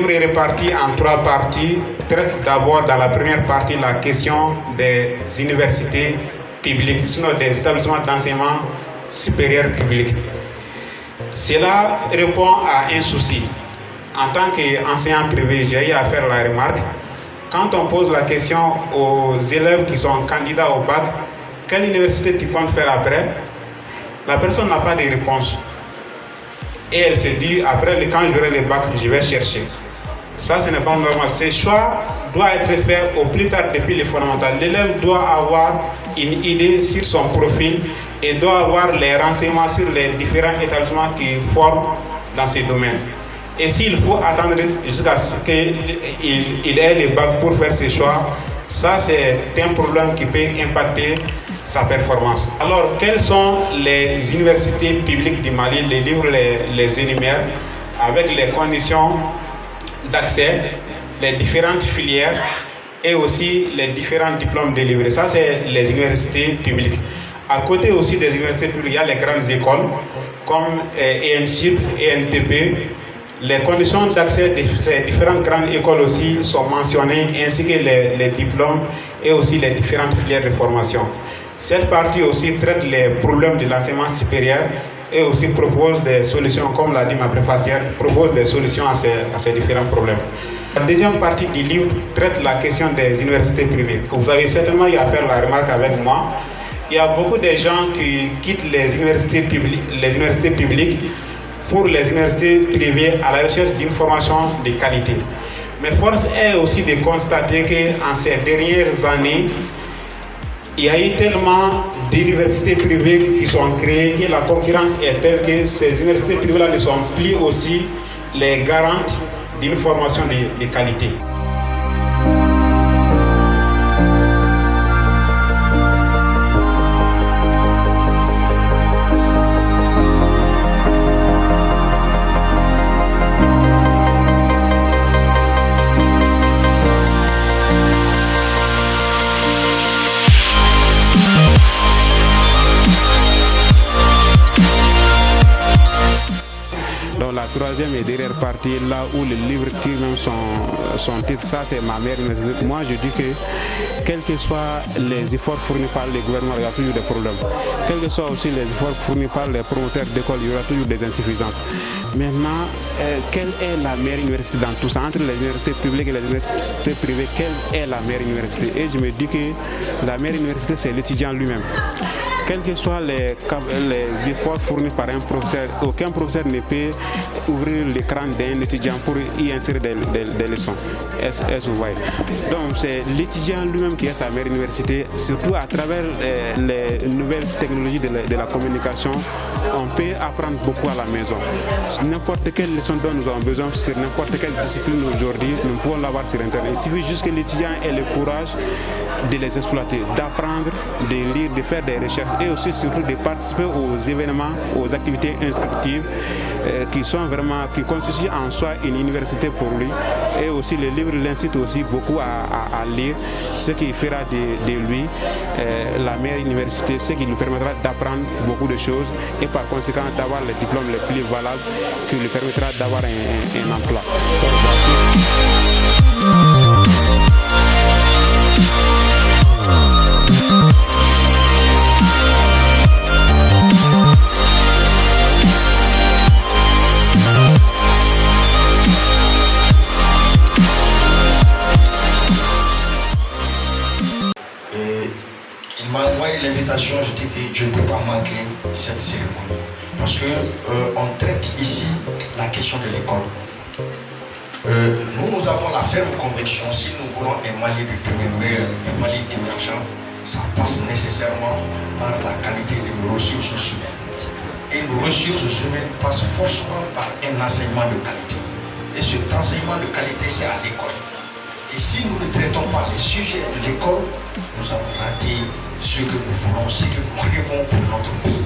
livre est réparti en 3 parties. Traite d'abord dans la première partie la question des universités publiques, sinon des établissements d'enseignement supérieur public. Cela répond à un souci. En tant qu'enseignant privé, j'ai eu à faire la remarque. Quand on pose la question aux élèves qui sont candidats au bac, quelle université tu comptes faire après? La personne n'a pas de réponse. Et elle se dit, après, quand j'aurai le bac, je vais chercher. Ça, ce n'est pas normal. Ce choix doit être fait au plus tard depuis les fondamentales. L'élève doit avoir une idée sur son profil et doit avoir les renseignements sur les différents établissements qui forment dans ce domaine. Et s'il faut attendre jusqu'à ce qu'il ait le bac pour faire ses choix, ça c'est un problème qui peut impacter sa performance. Alors, quelles sont les universités publiques du Mali? Les livres les énumèrent avec les conditions d'accès, les différentes filières et aussi les différents diplômes délivrés. Ça, c'est les universités publiques. À côté aussi des universités publiques, il y a les grandes écoles comme ENSIP, ENTP. Les conditions d'accès de ces différentes grandes écoles aussi sont mentionnées, ainsi que les diplômes et aussi les différentes filières de formation. Cette partie aussi traite les problèmes de l'enseignement supérieur et aussi propose des solutions, comme l'a dit ma préfacière, propose des solutions à ces différents problèmes. La deuxième partie du livre traite la question des universités privées. Vous avez certainement eu à faire la remarque avec moi. Il y a beaucoup de gens qui quittent les universités publiques pour les universités privées à la recherche d'une formation de qualité. Mais force est aussi de constater qu'en ces dernières années, il y a eu tellement d'universités privées qui sont créées que la concurrence est telle que ces universités privées-là ne sont plus aussi les garantes d'une formation de qualité. La troisième et dernière partie, là où le livre tire même son titre, ça c'est ma mère université. Moi je dis que quels que soient les efforts fournis par les gouvernements, il y a toujours des problèmes. Quels que soient aussi les efforts fournis par les promoteurs d'écoles, il y aura toujours des insuffisances. Maintenant, quelle est la meilleure université dans tout ça? Entre les universités publiques et les universités privées, quelle est la meilleure université? Et je me dis que la meilleure université, c'est l'étudiant lui-même. Quels que soient les efforts fournis par un professeur, aucun professeur ne peut ouvrir l'écran d'un étudiant pour y insérer des leçons. Est-ce que vous voyez? Donc c'est l'étudiant lui-même qui est sa meilleure université, surtout à travers les nouvelles technologies de la communication. On peut apprendre beaucoup à la maison. N'importe quelle leçon dont nous avons besoin sur n'importe quelle discipline aujourd'hui, nous pouvons l'avoir sur Internet. Il suffit juste que l'étudiant ait le courage de les exploiter, d'apprendre, de lire, de faire des recherches et aussi surtout de participer aux événements, aux activités instructives qui constituent en soi une université pour lui. Et aussi le livre l'incite aussi beaucoup à lire, ce qui fera de lui la meilleure université, ce qui lui permettra d'apprendre beaucoup de choses et par conséquent d'avoir les diplômes les plus valables qui lui permettra d'avoir un emploi. Il m'a envoyé l'invitation, je dis que je ne peux pas manquer cette cérémonie parce que on traite ici la question de l'école. Nous avons la ferme conviction, si nous voulons un Mali de demain meilleur, un Mali émergent, ça passe nécessairement par la qualité de nos ressources humaines. Et nos ressources humaines passent forcément par un enseignement de qualité. Et cet enseignement de qualité, c'est à l'école. Et si nous ne traitons pas les sujets de l'école, nous avons raté ce que nous voulons, ce que nous rêvons pour notre pays.